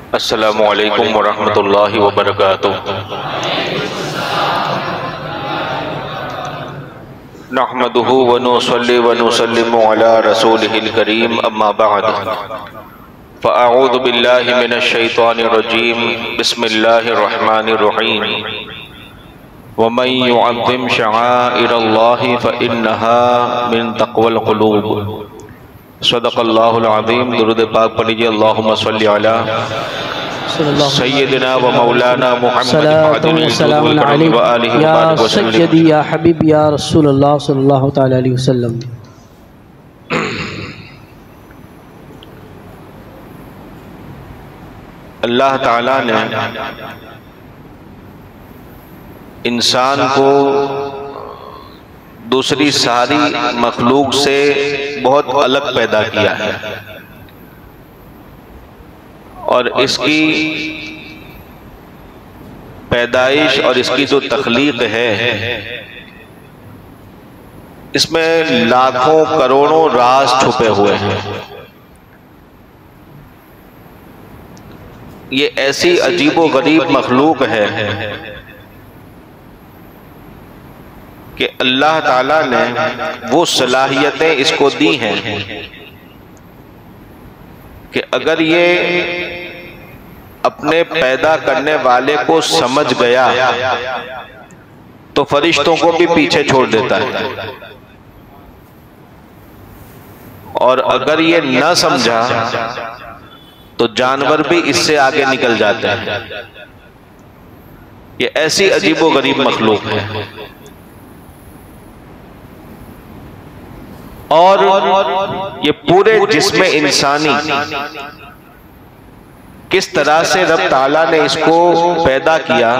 अस्सलामु अलैकुम वरहमतुल्लाहि वबरकातुहू। नहमदुहु व नुसल्ली व नुसल्लिमु अला रसूलिहिल करीम, अम्मा बअद। फ़अऊज़ु बिल्लाहि मिनश शैतानिर रजीम, बिस्मिल्लाहिर रहमानिर रहीम। व मन युअज़्ज़िम शआइरल्लाहि फ़इन्नहा मिन तक़वल क़ुलूब। सदक़ल्लाहुल अज़ीम। दुरूद पाक पढ़िए। अल्लाहुम्मा सल्लि अला सय्यिदिना व मौलाना मुहम्मद व आलिहि या सय्यदी या हबीबी या रसूलुल्लाह सल्लल्लाहु तआला अलैहि वसल्लम। अल्लाह ताला ने इंसान को दूसरी सारी मखलूक से बहुत अलग पैदा किया है और इसकी पैदाइश और इसकी जो तख्लीक है, इसमें लाखों करोड़ों राज छुपे हुए हैं। ये ऐसी अजीबो गरीब मखलूक है कि अल्लाह ताला ने वो सलाहियतें इसको दी हैं कि अगर ये अपने पैदा करने वाले को समझ गया तो फरिश्तों को भी पीछे छोड़ देता है, और अगर ये न समझा तो जानवर भी इससे आगे निकल जाते हैं। ये ऐसी अजीबो गरीब मखलूक है। और ये पूरे जिस्म इंसानी किस तरह से रब ताला ने इसको पैदा किया,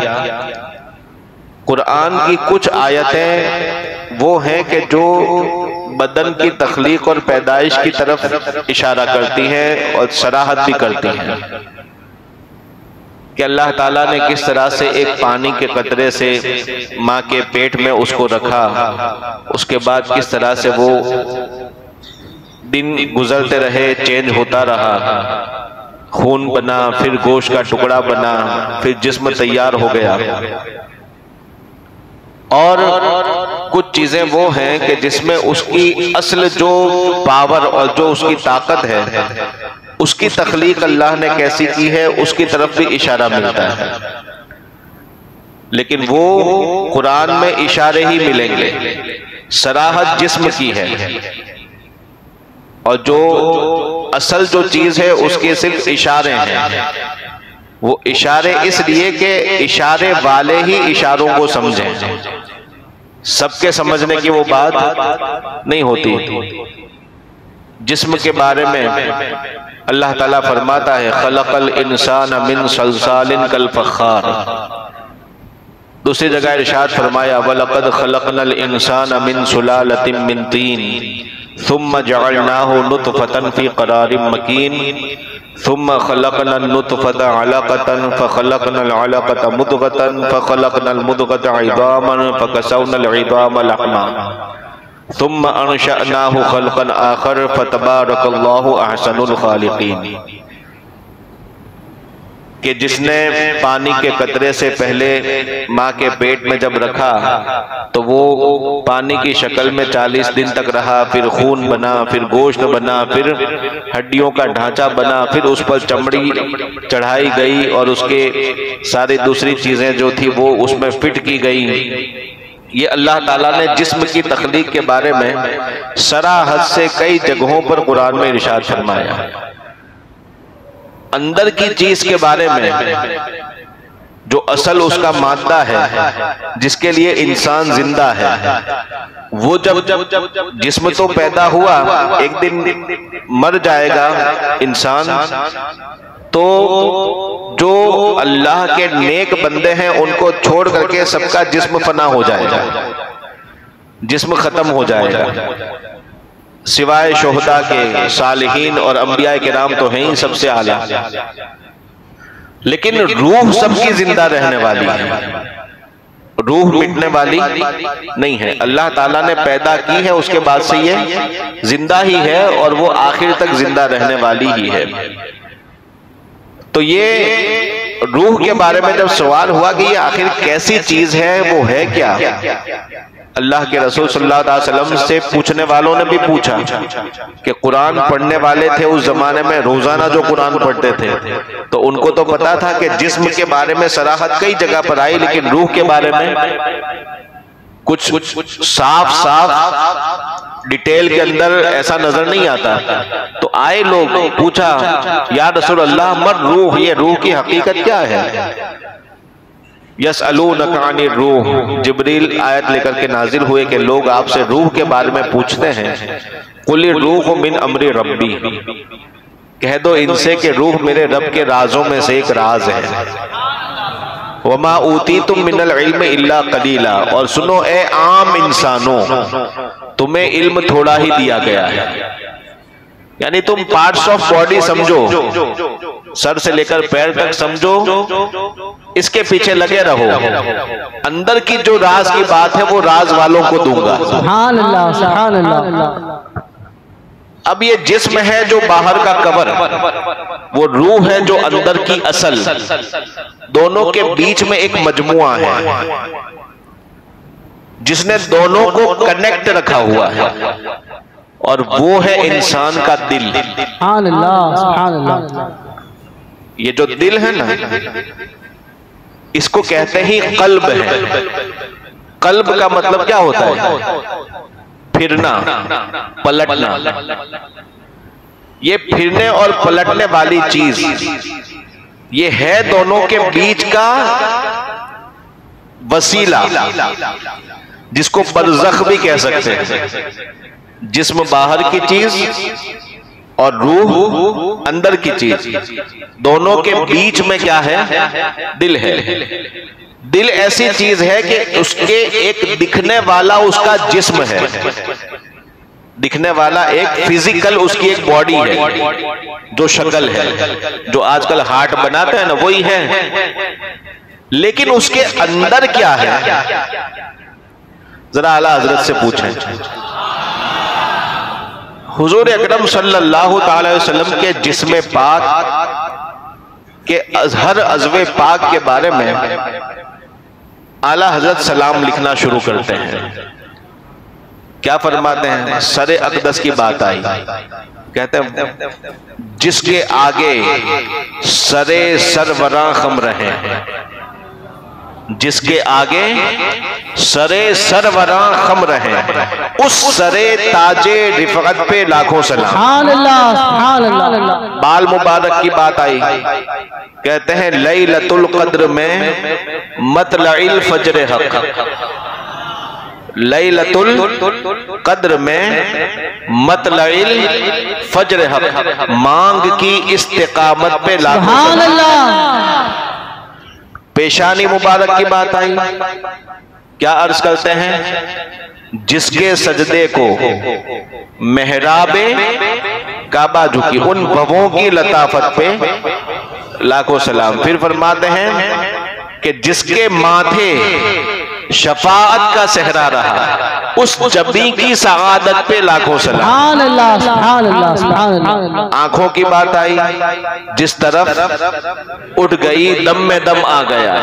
कुरान की कुछ आयतें वो हैं कि जो बदन की तख्लीक और पैदाइश की तरफ इशारा करती हैं और सराहत भी करती हैं कि अल्लाह ताला ने किस तरह से एक पानी के कतरे से माँ के पेट में उसको रखा, उसके बाद किस तरह से वो दिन गुजरते रहे, चेंज होता रहा, खून बना, फिर गोश्त का टुकड़ा बना, फिर जिस्म तैयार हो गया। और कुछ चीजें वो हैं कि जिसमें उसकी असल जो पावर और जो उसकी ताकत है, उसकी तख्लीक अल्लाह ने कैसी की है, उसकी तरफ भी इशारा मिलता है। लेकिन वो कुरान में इशारे ही मिलेंगे, सराहत जिस्म की है, और जो असल जो चीज है उसके सिर्फ इशारे हैं। वो इशारे इसलिए कि इशारे वाले ही इशारों को समझें, सबके समझने की वो बात नहीं होती। जिस्म के बारे में अल्लाह ताला फरमाता है, खलक़ल इंसान मिन सलसालिन कल फ़ख़्ख़ार। दूसरी जगह इरशाद फरमाया, वलक़द खलक़नल इंसान मिन सुलालतिन मिन तीन सुम्मा जअलनाहु नुतफ़तन फ़ी क़रारिम मकीन सुम्मा खलक़नन नुतफ़ता अलक़तन फ़ख़लक़नल अलक़त मुद्ग़तन फ़ख़लक़नल मुद्ग़त इज़ामन फ़कसवनल इज़ाम लहमा सुम्मा अनशअनाहु ख़ल्क़न आख़र फ़तबारकल्लाहु अहसनुल ख़ालिक़ीन। कि जिसने पानी के कतरे से पहले माँ के पेट में जब रखा तो वो पानी की शक्ल में 40 दिन तक रहा, फिर खून बना, फिर गोश्त बना, फिर हड्डियों का ढांचा बना, फिर उस पर चमड़ी चढ़ाई गई और उसके सारी दूसरी चीजें जो थी वो उसमें फिट की गई। ये अल्लाह ताला ने जिस्म की तख्लीक के बारे में सराहत से कई जगहों पर कुरान में इरशाद फरमाया। अंदर की चीज के बारे में जो असल उसका मादा है, जिसके लिए इंसान जिंदा है, वो जब जिस्म तो पैदा हुआ, एक दिन मर जाएगा इंसान, तो जो अल्लाह के नेक बंदे हैं उनको छोड़ करके सबका जिस्म फना हो जाएगा, जिस्म खत्म हो जाएगा। सिवाय शोहदा के, सालिहीन और अंबिया किराम तो हैं ही सबसे आला, लेकिन रूह सबकी जिंदा रहने वाली है, रूह मिटने वाली नहीं है। अल्लाह ताला ने पैदा की है, उसके बाद से ये जिंदा ही है और वो आखिर तक जिंदा रहने वाली ही है। तो ये रूह के बारे में जब सवाल हुआ कि ये आखिर कैसी चीज है, वो है क्या, अल्लाह के रसूल सल्लल्लाहु अलैहि वसल्लम से पूछने वालों ने भी पूछा कि कुरान पढ़ने वाले थे उस जमाने में, रोजाना जो कुरान पढ़ते थे, तो उनको तो पता था कि जिस्म के बारे में सराहत कई जगह पर आई, लेकिन रूह के बारे में कुछ साफ साफ डिटेल के अंदर ऐसा नजर नहीं आता। तो आए लोग, पूछा या रसूल अल्लाह मर रूह, ये रूह की हकीकत क्या है। यसअलूनका अनिर रूह, जिब्रील आयत लेकर के नाजिल हुए कि लोग आपसे रूह के बारे में पूछते हैं। कुल रूह मिन अमरी रब्बी, कह दो इनसे कि रूह मेरे रब के राजों में से एक राज है। वमा ऊतीतुम मिनल इल्म इल्ला कलीला, और सुनो ए आम इंसानों, तुम्हें इल्म थोड़ा ही दिया गया है। यानी तुम पार्ट्स ऑफ बॉडी समझो, सर से लेकर पैर तक समझो, इसके पीछे लगे रहो। अंदर की जो राज की बात है वो राज वालों को दूंगा। सुभान अल्लाह, सुभान अल्लाह। अब ये जिस्म है जो बाहर का कवर, वो रूह है जो अंदर की असल, दोनों के बीच में एक मजमुआ है जिसने दोनों को कनेक्ट रखा हुआ है, और वो है इंसान का दिल। सुभान अल्लाह, सुभान अल्लाह। ये जो दिल है ना, इसको कहते ही कल्ब है। कल्ब का मतलब क्या होता है? फिरना, पलटना। ये फिरने और पलटने वाली चीज, ये है दोनों के बीच का वसीला, जिसको बरज़ख भी कह सकते हैं। जिस्म बाहर की चीज और रूह अंदर की चीज, दोनों के बीच में क्या है? दिल है। दिल ऐसी चीज है कि उसके एक दिखने वाला उसका जिस्म है, दिखने वाला एक फिजिकल उसकी एक बॉडी है, जो शक्ल है, जो आजकल हार्ट बनाते हैं ना, वही है। लेकिन उसके अंदर क्या है, जरा आला हजरत से पूछें। हुजूर अकरम सल्लल्लाहु अलैहि वसल्लम के जिस्म पाक के हर अज़्वे पाक के बारे में आला हजरत सलाम लिखना शुरू करते हैं। क्या फरमाते हैं? सरे अक़दस की बात आई, कहते हैं जिसके आगे सरे सरवरा खम रहे हैं, जिसके आगे सरे सरवरा खम रहे, उस सरे ताजे रिफ़अत पे लाखों सलाम। सुभान अल्लाह, सुभान अल्लाह। बाल मुबारक की बात आई, कहते हैं लैलतुल क़द्र में मतलइल फज्र हक़, लैलतुल क़द्र में मतलइल फज्र हक़, मांग की इस्तिक़ामत पे लाखों सलाम। सुभान अल्लाह। पेशानी मुबारक की बात आई, क्या अर्ज करते हैं? जिसके सजदे को मेहराबे काबा झुकी, उन भवों की लताफत पे लाखों सलाम। फिर फरमाते हैं कि जिसके माथे शफाअत का सहरा रहा, उस जबी की सआदत पे लाखों सलाम। सुभान अल्लाह, सुभान अल्लाह, सुभान अल्लाह। आंखों की बात आई, जिस तरफ उठ गई दम में दम आ गया,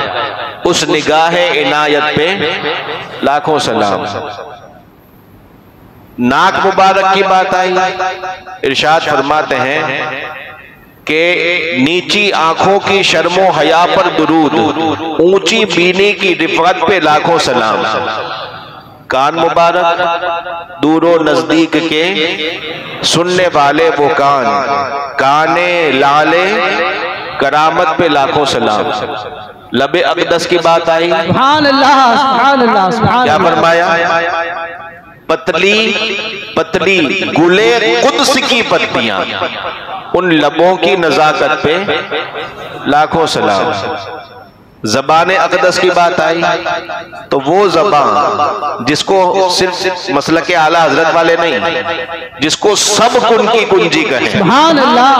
उस निगाह इनायत पे लाखों सलाम। नाक मुबारक की बात आई, इरशाद फरमाते हैं कि नीची आंखों की शर्मो हया पर दुरूद, ऊंची बीनी की रिफ़अत पे लाखों सलाम। कान मुबारक, दूरो नजदीक के सुनने वाले वो कान, काने लाले करामत पे लाखों सलाम। लबे अक़दस की बात आई, सुभान अल्लाह, सुभान अल्लाह, सुभान क्या अल्लाह। फरमाया? पतली पतली गुले कुद्स की पत्तियां, उन लबों की नजाकत पे लाखों सलाम। ज़बान अक़दस की बात आई, तो वो ज़बान जिसको सिर्फ मसलक आला हजरत वाले नहीं, जिसको सब कुन की कुंजी कहें, सुभान अल्लाह।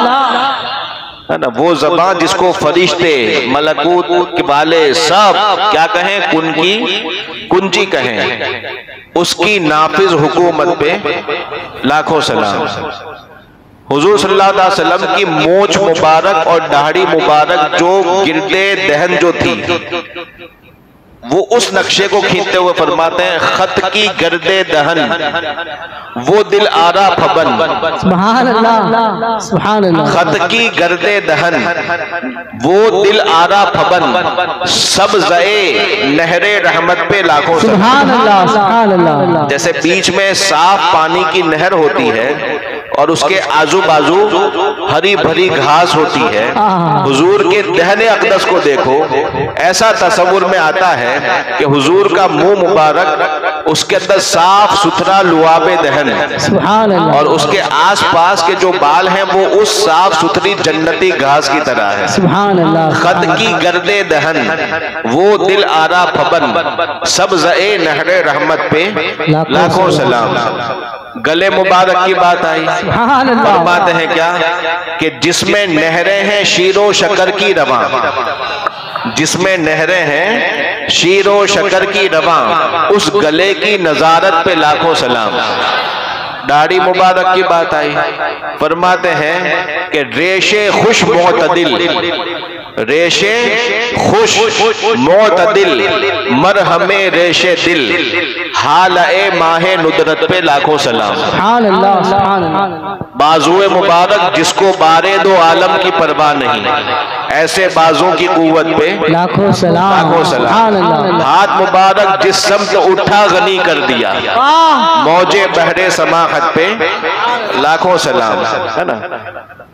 है ना, वो ज़बान जिसको फरिश्ते मलकूत के वाले सब क्या कहें? कुन की कुंजी कहें, उसकी नाफिज हुकूमत पे लाखों सलाम। हुजूर सल्लल्लाहु अलैहि वसल्लम की मोछ मुबारक और दाढ़ी मुबारक जो गिरदे दहन जो थी, वो उस नक्शे को खींचते हुए फरमाते हैं, खत की गर्दे दहन वो दिल आरा फबन। सुभान अल्लाह, सुभान अल्लाह। खत की गर्दे दहन वो दिल आरा फबन, सब ज़ए नहरे रहमत पे लाखों सुभान अल्लाह, सुभान अल्लाह। जैसे बीच में साफ पानी की नहर होती है और उसके आजू बाजू हरी भरी घास होती है, हुजूर के दहने अक़दस को देखो, ऐसा तसव्वुर में आता है कि हुजूर का मुंह मुबारक, उसके अंदर साफ सुथरा लुआबे दहन है, सुभान अल्लाह। और उसके आसपास के जो बाल हैं वो उस साफ सुथरी जन्नती घास की तरह है। सुभान अल्लाह। खत की गर्दे दहन वो दिल आरा फबन, सब ज़ए नहरे रहमत पे लाखों सलाम। गले मुबारक की बात आई, फरमाते हैं क्या कि जिसमें नहरें हैं शीरो शकर की रवां, जिसमें नहरें हैं शीरो शकर की रवां, उस गले की नजारत पे लाखों सलाम। दाढ़ी मुबारक की बात आई, फरमाते हैं कि रेशे खुश मोतदिल, रेशे खुश मोतदिल मरहमे रेशे दिल, हाल ए माहे नुदरत पे लाखों सलाम। सुभान अल्लाह, सुभान अल्लाह। बाजुए मुबारक जिसको बारे दो आलम की परवाह नहीं, ऐसे बाजों की कुव्वत पे लाखों सलाम, लाखों सलाम। हाथ मुबारक जिस समत उठा गनी कर दिया, मौजे बहरे समाहत पे लाखों सलाम, है ना।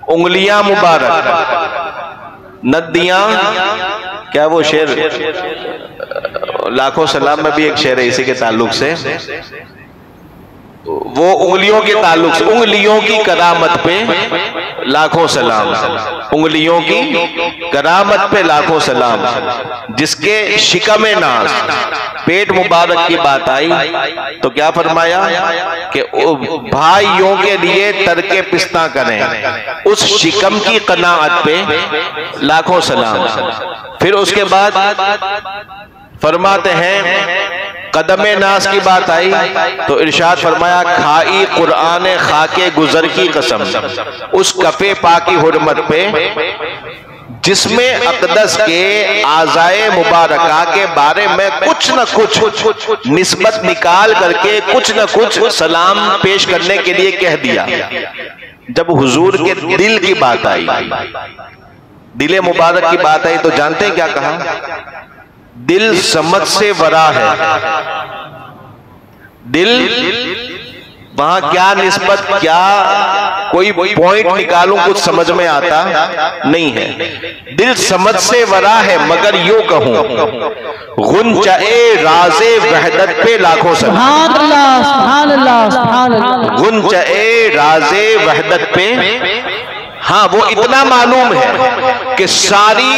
उंगलियां मुबारक, नदियां, क्या वो शेर, लाखों सलाम में भी एक शेर है इसी के ताल्लुक से, वो उंगलियों के ताल्लुक से, उंगलियों की करामत पे लाखों सलाम, उंगलियों की करामत पे लाखों सलाम। जिसके शिकमे नाज, पेट मुबारक की बात आई तो क्या फरमाया कि भाइयों के लिए तरके पिस्ता करें, उस शिकम की कनाअत पे लाखों सलाम। फिर उसके बाद फरमाते हैं कदमे नास की बात आई तो इरशाद फरमाया, खाई कुरान खाके गुजर की कसम, उस कफे पाकी हुर्मत पे जिसमें अक़दस के आज़ाए मुबारका के बारे में कुछ न कुछ निस्बत निकाल करके कुछ न कुछ सलाम पेश करने के लिए कह दिया। जब हुजूर के दिल की बात आई, दिले मुबारक की बात आई तो जानते हैं क्या कहा? दिल समझ से वरा है। दिल वहां क्या निस्बत, क्या कोई पॉइंट निकालूं कुछ समझ में आता नहीं है। दिल समझ से वरा है मगर यूं कहूं, गुंचाए राज़े वहदत पे लाखों सलाम। सुभान अल्लाह, सुभान अल्लाह, सुभान अल्लाह। गुंचाए राज़े वहदत पे, हाँ वो इतना मालूम है कि सारी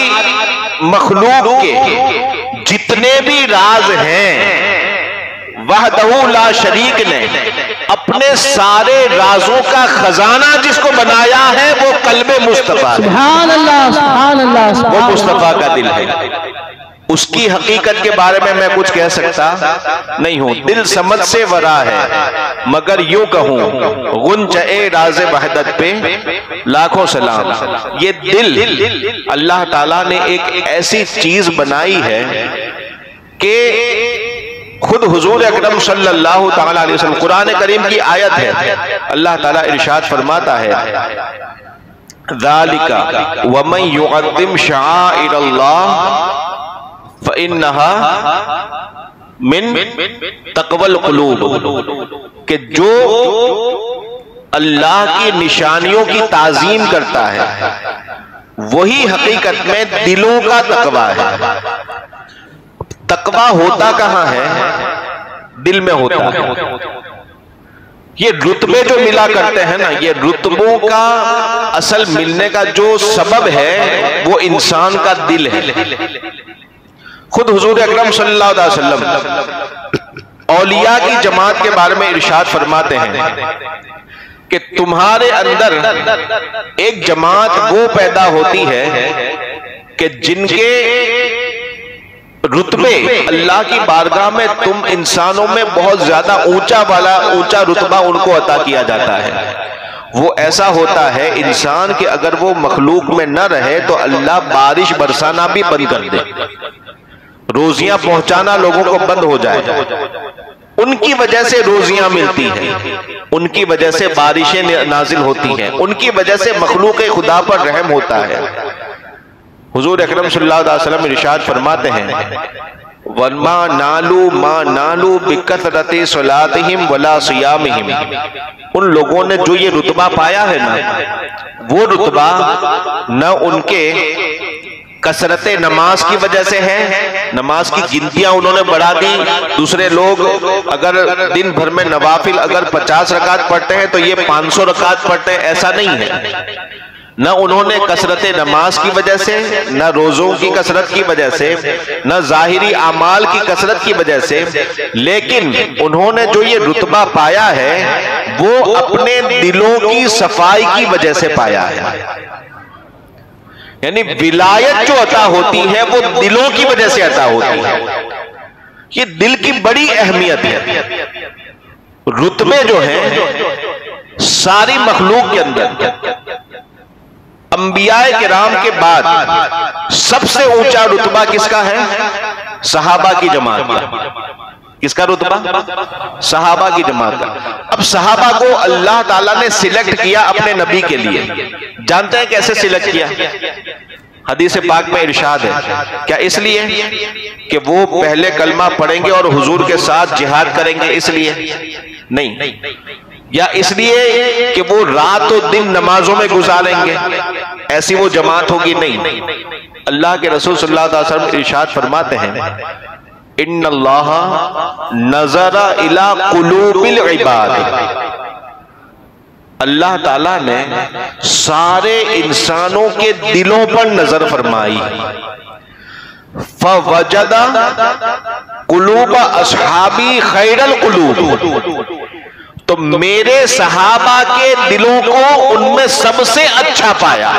मखलूक के जितने भी राज हैं वहदहू ला शरीक ने अपने सारे राजों का खजाना जिसको बनाया है वो कल्बे मुस्तफा, सुभान अल्लाह, सुभान अल्लाह, वो मुस्तफा का दिल है। उसकी हकीकत के बारे में मैं कुछ कह सकता नहीं हूं। दिल समझ से वरा है मगर यूं कहूं, गुंचाए राज़े वहदत पे लाखों सलाम। ये दिल अल्लाह ताला ने एक ऐसी चीज बनाई है कि खुद हुजूर अकरम सल्लल्लाहु ताला अलैहि वसल्लम, कुरान करीम की आयत है, अल्लाह ताला इरशाद फरमाता है, ज़ालिका वमन युअद्दिम शाइरल्लाह फ़इन्नहा मिन तक़वल क़ुलूब, कि जो अल्लाह की निशानियों की ताज़ीम करता है वही हकीकत में दिलों का तकवा है। तकवा होता कहां है? दिल में होता है। ये रुतबे जो मिला करते हैं ना, ये रुतबों का असल मिलने का जो सबब है वो इंसान का दिल है। खुद हुजूर अकरम सल्लल्लाहु अलैहि वसल्लम औलिया की जमात के बारे में इरशाद फरमाते हैं कि तुम्हारे अंदर एक जमात वो पैदा होती है कि जिनके रुतबे अल्लाह की बारगाह में तुम इंसानों में बहुत ज्यादा ऊंचा रुतबा उनको अता किया जाता है। वो ऐसा होता है इंसान कि अगर वो मखलूक में न रहे तो अल्लाह बारिश बरसाना भी बंद कर दे, रोजियां पहुंचाना लोगों को बंद हो जाए। उनकी वजह से रोजियां मिलती हैं, उनकी वजह से बारिशें नाजिल होती हैं, उनकी वजह से मखलूक खुदा पर रहम होता है। हुजूर अकरम सल्लल्लाहु अलैहि वसल्लम इरशाद फरमाते हैं, वमा नालू बिकथरति सलातिहिम वला सियामिहिम, उन लोगों ने जो ये रुतबा पाया है ना, वो रुतबा न उनके कसरत नमाज की वजह से है, नमाज की गिनतियां उन्होंने बढ़ा दी। दूसरे लोग अगर दिन भर में नवाफिल अगर 50 रकात पढ़ते हैं तो ये 500 रकात पढ़ते हैं, ऐसा नहीं है। न उन्होंने कसरत नमाज की वजह से, न रोजों की कसरत की वजह से, न जाहिरी आमाल की कसरत की वजह से, लेकिन उन्होंने जो ये रुतबा पाया है वो अपने दिलों की सफाई की वजह से पाया है। यानी विलायत जो अता होती है वो दिलों की वजह से अता होती है। ये दिल की बड़ी अहमियत है। रुतबे जो हैं सारी मखलूक के अंदर अंबियाए किराम के बाद सबसे ऊंचा रुतबा किसका है? सहाबा की जमात का। किसका रुतबा? सहाबा की जमात का। अब सहाबा को अल्लाह ताला ने सिलेक्ट किया अपने नबी के लिए। जानते हैं कैसे सिलेक्ट किया? हदीस पाक में इरशाद है, क्या इसलिए कि वो पहले कलमा पढ़ेंगे और हुजूर के साथ जिहाद करेंगे इसलिए? नहीं। या इसलिए कि वो रात और दिन नमाजों में गुजारेंगे, ऐसी वो जमात होगी? नहीं। अल्लाह के रसूल सल्लल्लाहु अलैहि वसल्लम इरशाद फरमाते हैं, इन्नल्लाह नज़रा इला कुलूबिल इबाद, अल्लाह ताला ने सारे इंसानों के दिलों पर नजर फरमाई। फवजदा कुलूब अस्हाबी खैरल कुलूब, तो मेरे सहाबा के दिलों को उनमें सबसे अच्छा पाया।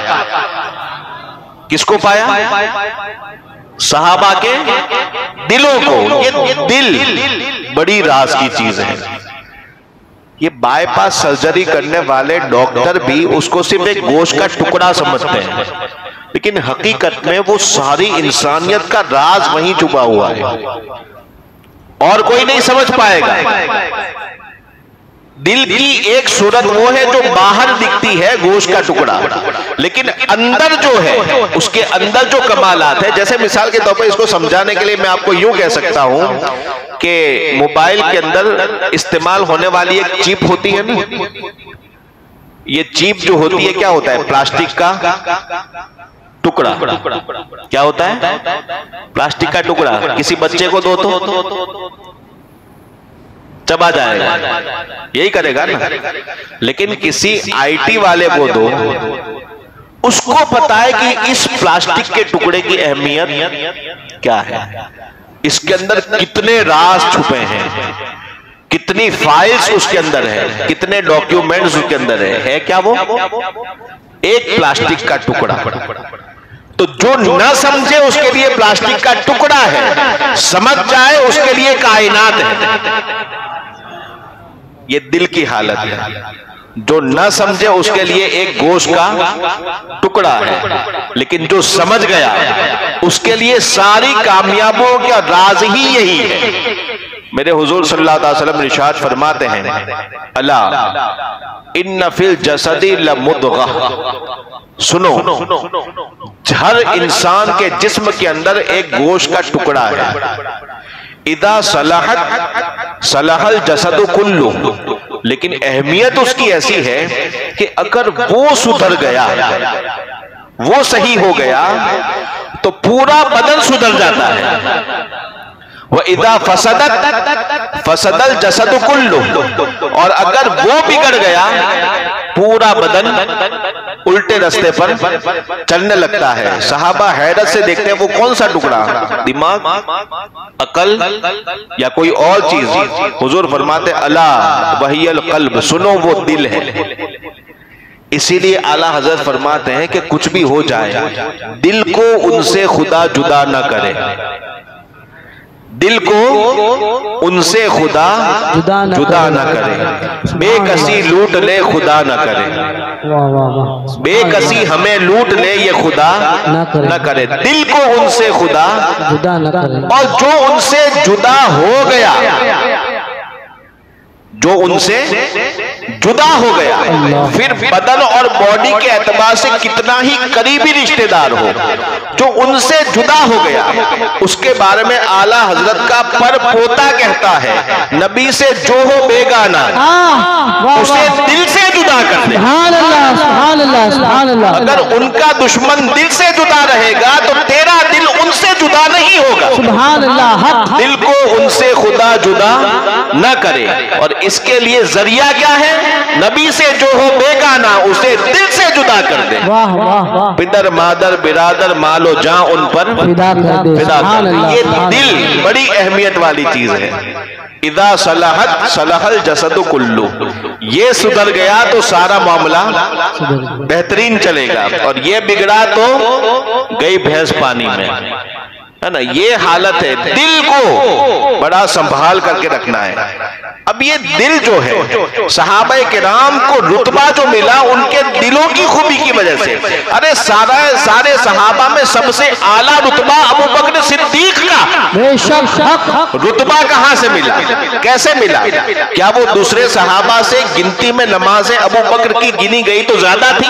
किसको पाया? सहाबा के दिलों को। ये दिल बड़ी राज की चीज है। ये बाईपास सर्जरी करने वाले डॉक्टर भी उसको सिर्फ एक गोश्त का टुकड़ा समझते हैं, लेकिन हकीकत में वो सारी इंसानियत का राज वहीं छुपा हुआ है और कोई नहीं समझ पाएगा। दिल की एक सूरत वो है जो बाहर दिखती है, गोश्त का टुकड़ा, लेकिन अंदर जो है उसके अंदर जो कमालात है। जैसे मिसाल के तौर पर इसको समझाने के लिए मैं आपको यूं कह सकता हूं कि मोबाइल के अंदर इस्तेमाल होने वाली एक चिप होती है ना, ये चिप जो होती है क्या होता है? प्लास्टिक का टुकड़ा। क्या होता है? प्लास्टिक का टुकड़ा। किसी बच्चे को दो तो चबा जाएगा, यही करेगा ना। लेकिन किसी आईटी वाले को दो, उसको पता है कि इस प्लास्टिक के टुकड़े की अहमियत क्या है, इसके अंदर कितने राज छुपे हैं, कितनी फाइल्स उसके अंदर है, कितने डॉक्यूमेंट्स उसके अंदर है क्या वो एक प्लास्टिक का टुकड़ा। तो जो न समझे उसके लिए प्लास्टिक का टुकड़ा है, समझ जाए उसके लिए कायनात है। ये दिल की हालत है। जो न समझे उसके लिए एक गोश्त का टुकड़ा है, लेकिन जो समझ गया उसके लिए सारी कामयाबियों का राज ही यही है। मेरे हुजूर सल्लल्लाहु अलैहि वसल्लम इरशाद फरमाते हैं, अला इन्न फिल जसदी लमुदगा, सुनो हर इंसान के जिस्म के अंदर एक गोश्त का टुकड़ा है। इदा सलाहत सलाहल जसदु कुल्लु, लेकिन अहमियत उसकी ऐसी है कि अगर वो सुधर गया, वो सही हो गया, तो पूरा बदन सुधर जाता है। वह इदा फसदत फसदल जसदु कुल्लु, और अगर वो बिगड़ गया पूरा बदन उल्टे रास्ते पर चलने लगता है। सहाबा हैरत से देखते हैं वो कौन सा टुकड़ा, दिमाग, अकल या कोई और चीज? हुजूर फरमाते अला वहियल कल्ब, सुनो वो दिल है। इसीलिए आला हजरत फरमाते हैं कि कुछ भी हो जाए दिल को उनसे खुदा जुदा ना करे। दिल को उनसे खुदा जुदा न करे, बेकसी लूट ले खुदा न करे, बेकसी हमें लूट ले ये खुदा न करे, दिल को उनसे खुदा जुदा न करे। और जो उनसे जुदा हो गया, जो उनसे जुदा हो गया, फिर बदन और बॉडी के एतबार से कितना ही करीबी रिश्तेदार हो, जो उनसे जुदा हो गया, उसके बारे में आला हजरत का पर पोता कहता है, नबी से जो हो बेगाना उसे दिल से जुदा कर दे। अगर उनका दुश्मन दिल से जुदा रहेगा तो तेरा दिल उनसे जुदा नहीं होगा। दिल को उनसे खुदा जुदा न करे, और इसके लिए जरिया क्या है? नबी से जो हो बेगाना उसे दिल से जुदा कर दे। पितर मादर बिरादर मालो जां उन पर फिदा कर दे। ये दिल बड़ी अहमियत वाली चीज है। इदा सलाहत सलाहल जसदु कुल्लू, ये सुधर गया तो सारा मामला बेहतरीन चलेगा, और ये बिगड़ा तो गई भैंस पानी में, है ना। ये हालत है। दिल को बड़ा संभाल करके रखना है। अब ये दिल जो है, सहाबा किराम को रुतबा जो मिला उनके दिलों की खूबी की वजह से। अरे सारे सहाबा में सबसे आला रुतबा अबू बकर सिद्दीक का रुतबा कहां से मिला, कैसे मिला? क्या वो दूसरे सहाबा से गिनती में नमाजें अबू बकर की गिनी गई तो ज्यादा थी?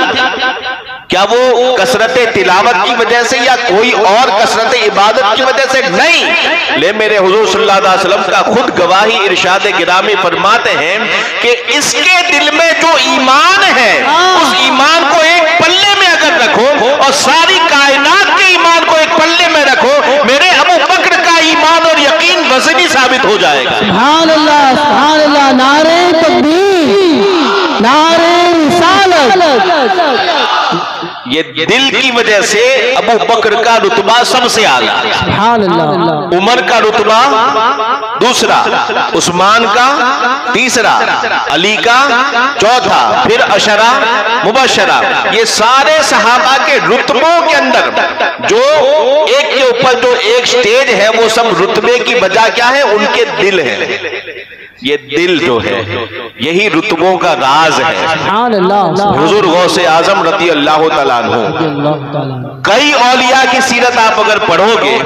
क्या वो कसरत तिलावत की वजह से या कोई और कसरत इबादत की वजह से? नहीं। ले मेरे हुजूर सल्लल्लाहु अलैहि वसल्लम का खुद गवाही इरशाद गिरामी फरमाते हैं कि इसके दिल में जो ईमान है, उस ईमान को एक पल्ले में अगर रखो और सारी कायनात के ईमान को एक पल्ले में रखो, मेरे अबू बकर का ईमान और यकीन वज़नी साबित हो जाएगा। सुभान अल्लाह, सुभान अल्लाह, नारे तकबीर, नारे रिसालत। ये दिल की वजह से अबू बकर का रुतबा सबसे आला, उमर का रुतबा दूसरा, उस्मान का तीसरा, अली का चौथा, फिर अशरा मुबशरा। ये सारे सहाबा के रुतबों के अंदर जो एक के ऊपर जो एक स्टेज है, वो सब रुतबे की वजह क्या है? उनके दिल है। ये दिल जो है यही रुतबों का राज है। हुजूर गौसे आजम रज़ी अल्लाह तआला अन्हु, कई औलिया की सीरत आप अगर पढ़ोगे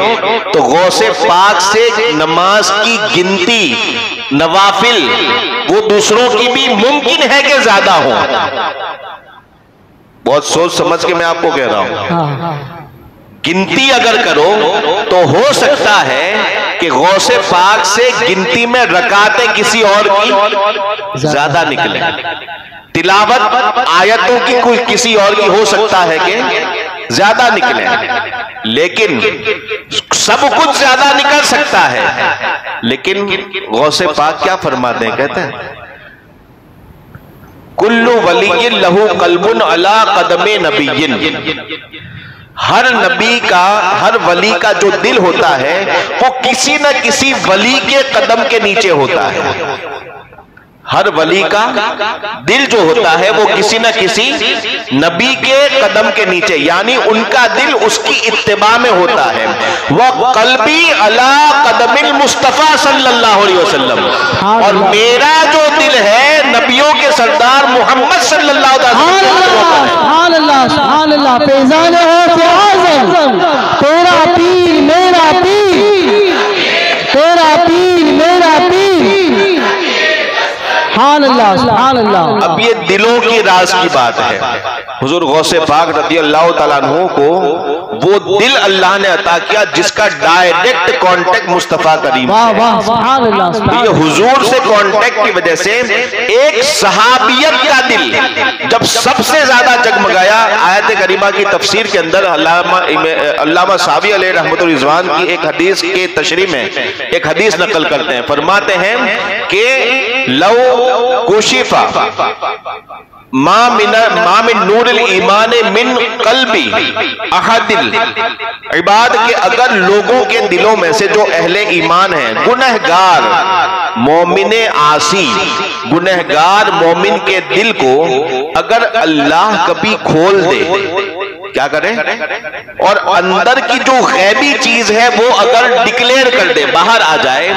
तो गौसे पाक से नमाज की गिनती नवाफिल वो दूसरों की भी मुमकिन है कि ज्यादा हो। बहुत सोच समझ के मैं आपको कह रहा हूं। गिनती अगर करो तो हो सकता है कि गौसे पाक से गिनती में रकातें किसी और की ज्यादा निकले, तिलावत आयतों की कोई किसी और की हो सकता है कि ज्यादा निकले, लेकिन सब कुछ ज्यादा निकल सकता है। लेकिन गौसे पाक क्या फरमाते हैं? कहते हैं कुल्लु वलिय्यिन लहू कल्बुन अला कदमे नबिय्यिन, हर नबी का, हर वली का जो दिल होता है वो किसी न किसी वली के कदम के नीचे होता है। हर वली का दिल जो होता है वो किसी न किसी नबी के कदम के नीचे, यानी उनका दिल उसकी इत्तिबा में होता है। वह कल्बी अला कदमिल मुस्तफा सल्लल्लाहु अलैहि वसल्लम, और मेरा जो दिल है नबियों के सरदार मोहम्मद सल्लल्लाहु अलैहि वसल्लम। सुभान अल्लाह, फैज़ान है आज़म, तेरा पीर मेरा पीर, तेरा पीर मेरा पीर। सुभान अल्लाह, सुभान अल्लाह। अब ये दिलों की राज की बात है। हुजूर गौसे पाक रज़ी अल्लाह तआला अन्हु को वो दिल अल्लाह ने अता किया जिसका डायरेक्ट कांटेक्ट मुस्तफा करीम से। ये हुजूर से कांटेक्ट की वजह से एक सहाबियत का दिल जब सबसे ज्यादा जगमगाया, आयत करीमा की तफसीर के अंदर अल्लामा सावी अलैहि रहमतुल रिज़वान की एक हदीस के तशरीह में एक हदीस नकल करते हैं। फरमाते हैं कि लौ कुशिफा मामिन नूरिल ईमान मिन कल्बी अहदिल इबाद के, अगर लोगों के दिलों में से जो अहले ईमान है, गुनहगार मोमिने आसी, गुनहगार मोमिन के दिल को अगर अल्लाह कभी खोल दे, क्या करें, और अंदर की जो गैबी चीज है वो अगर डिक्लेयर कर दे, बाहर आ जाए,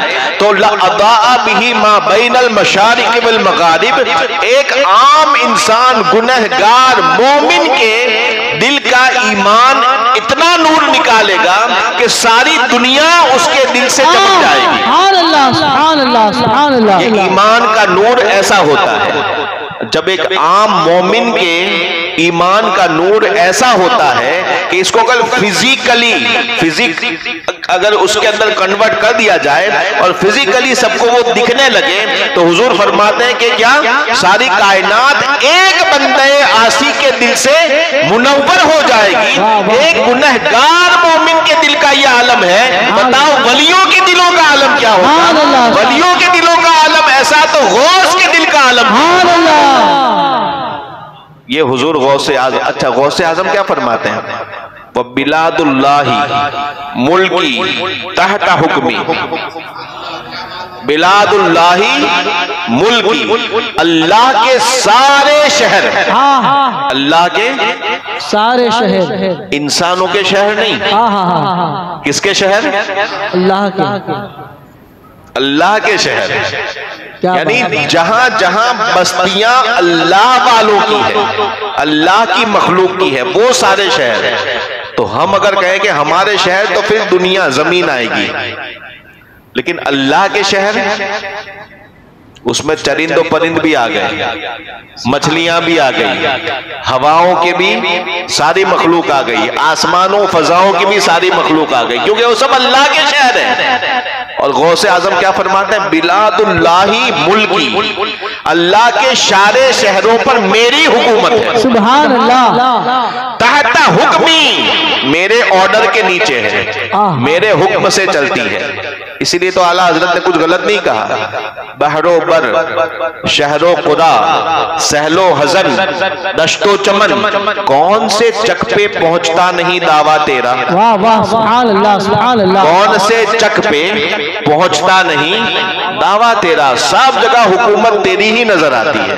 तो लअदाअ बिही मा बैनल मशारिक़ वल मगारिब, एक आम इंसान गुनहगार मोमिन के दिल का ईमान इतना नूर निकालेगा कि सारी दुनिया उसके दिल से चमक जाएगी। सुभान अल्लाह, सुभान अल्लाह, सुभान अल्लाह। ये ईमान का नूर ऐसा होता है, जब एक आम मोमिन के ईमान का नूर ऐसा होता है कि इसको अगर फिजिक अगर उसके अंदर कन्वर्ट कर दिया जाए और फिजिकली सबको वो दिखने लगे, तो हुजूर फरमाते हैं कि क्या सारी कायनात एक बंदे आसी के दिल से मुनव्वर हो जाएगी। एक गुनहगार मोमिन के दिल का ये आलम है, बताओ वलियों के दिलों का आलम क्या होगा? वलियों के दिलों का आलम ऐसा तो गौस के दिल का आलम है। ये हुजूर गौसे आज़म, अच्छा गौसे आज़म क्या फरमाते हैं? व बिलादुल्लाही मुल्की तहता हुक्मी, बिलादुल्लाही मुल्की, अल्लाह के सारे शहर, अल्लाह के सारे शहर, इंसानों के शहर नहीं, किसके शहर? अल्लाह के, अल्लाह के शहर, यानी जहां जहां बस्तियां अल्लाह वालों की है, अल्लाह की मखलूक की है, वो सारे शहर हैं। तो हम अगर कहें कि हमारे शहर, तो फिर दुनिया जमीन आएगी, लेकिन अल्लाह के शहर, उसमें चरिंद और परिंद भी आ गए, मछलियां भी आ गई, हवाओं के भी सारी मखलूक आ गई, आसमानों फजाओं की भी सारी मखलूक आ गई, क्योंकि वो सब अल्लाह के शहर है। और गौसे आजम क्या फरमाते हैं? बिलादुल्लाही मुल्की, अल्लाह के सारे शहरों पर मेरी हुकूमत है। सुभान अल्लाह। तहता हुक्मी, मेरे ऑर्डर के नीचे है, मेरे हुक्म से चलती है। इसीलिए तो आला हजरत ने कुछ गलत नहीं कहा। बहरो बर शहरो खुदा सहलो हजन दश्तो चमन, कौन से चक पे पहुंचता नहीं दावा तेरा। वाह वाह, सुभान अल्लाह, सुभान अल्लाह। कौन से चक पे पहुंचता नहीं दावा तेरा, सब जगह हुकूमत तेरी ही नजर आती है।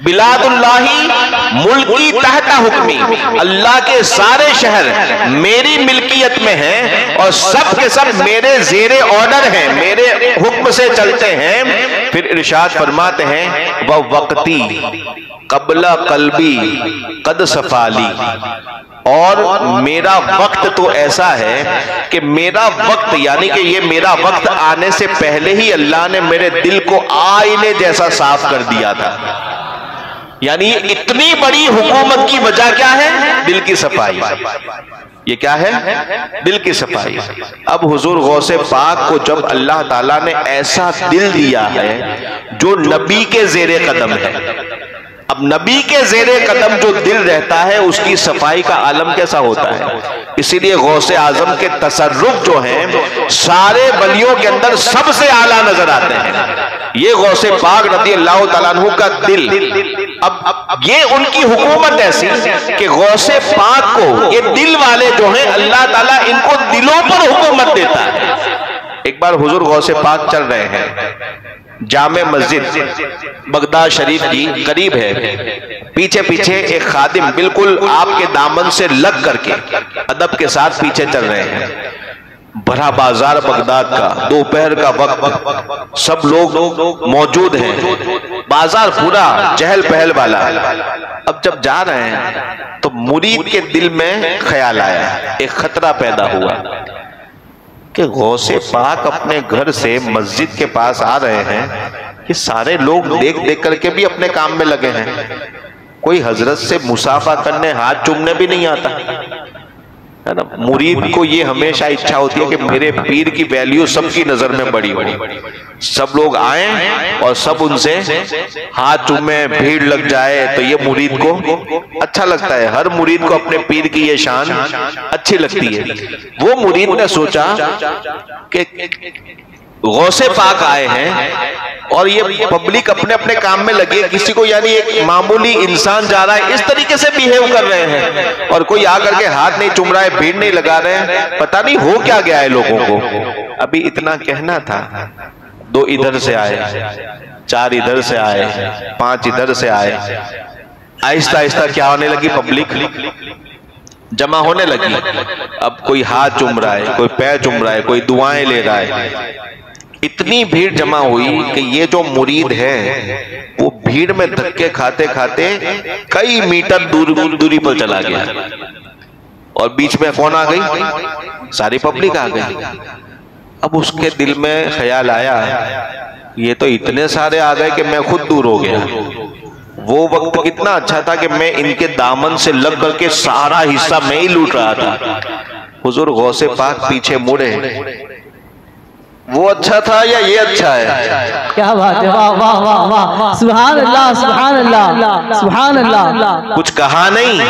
बिलादुल्लाही मुल्की तहता हुक्मी, अल्लाह के सारे शहर मेरी मिल्कियत में हैं और सब के सब मेरे जेरे ऑर्डर हैं, मेरे हुक्म से चलते हैं। फिर इरशाद फरमाते हैं वह वक्ती कबला कल्बी कद सफाली, और मेरा वक्त तो ऐसा है कि मेरा वक्त, यानी कि ये मेरा वक्त आने से पहले ही अल्लाह ने मेरे दिल को आईने जैसा साफ कर दिया था। यानी इतनी बड़ी हुकूमत की वजह क्या है? दिल की सफाई। ये क्या है? दिल की सफाई। अब हुजूर गौसे पाक को जब अल्लाह ताला ने ऐसा दिल दिया है जो नबी के जेरे कदम है, अब नबी के जेरे कदम जो दिल रहता है उसकी सफाई का आलम कैसा होता है। इसीलिए गौसे आजम के तसर्रुफ जो हैं सारे वलियों के अंदर सबसे आला नजर आते हैं। ये गौसे पाक रज़ी अल्लाह तआला अन्हु का दिल, अब ये उनकी हुकूमत ऐसी कि गौसे पाक को ये दिल वाले जो हैं अल्लाह ताला इनको दिलों पर हुकूमत देता है। एक बार हुजूर गौसे पाक चल रहे हैं, जामे मस्जिद बगदाद शरीफ की करीब है, पीछे पीछे एक खादिम बिल्कुल आपके दामन से लग करके अदब के साथ पीछे चल रहे हैं। भरा बाजार बगदाद का, दोपहर का वक्त, सब लोग मौजूद हैं, बाजार पूरा चहल पहल वाला। अब जब जा रहे हैं तो मुरीद के दिल में ख्याल आया, एक खतरा पैदा हुआ कि गौसे पाक अपने घर से मस्जिद के पास आ रहे हैं कि सारे लोग देख देख करके भी अपने काम में लगे हैं, कोई हजरत से मुसाफा करने हाथ चूमने भी नहीं आता है ना। मुरीद को ये हमेशा इच्छा होती है कि मेरे पीर की वैल्यू सबकी नजर में बड़ी हो, सब लोग आए और सब उनसे हाथ चूमे, भीड़ लग जाए, तो ये मुरीद को अच्छा लगता है। हर मुरीद को अपने पीर की ये शान अच्छी लगती है। वो मुरीद ने सोचा कि गौसे पाक आए हैं और ये पब्लिक अपने अपने काम में लगी है, किसी को यानी एक मामूली इंसान जा रहा है इस तरीके से बिहेव कर रहे हैं और कोई आकर के हाथ नहीं चूम रहा है, भीड़ नहीं लगा रहे हैं, पता नहीं हो क्या गया है लोगों को। अभी इतना कहना था, 2 इधर से आए, 4 इधर से आए, 5 इधर से आए, आहिस्ता आहिस्ता क्या होने लगी पब्लिक, जमा होने लगी। अब कोई हाथ चूम रहा है, कोई पैर चूम रहा है, कोई दुआएं ले रहा है। इतनी भीड़ जमा हुई कि ये जो मुरीद है वो भीड़ में धक्के खाते खाते कई मीटर दूरी पर चला गया। और बीच में कौन आ गई? सारी पब्लिक आ गई। अब उसके दिल में ख्याल आया, ये तो इतने सारे आ गए कि मैं खुद दूर हो गया। वो वक्त कितना अच्छा था कि मैं इनके दामन से लग करके सारा हिस्सा मैं ही लूट रहा था। हुजूर गौसे पाक पीछे मुड़े, वो अच्छा था या ये अच्छा है? क्या बात है, वाह वाह वाह वाह, सुभान अल्लाह सुभान अल्लाह सुभान अल्लाह। कुछ कहा नहीं,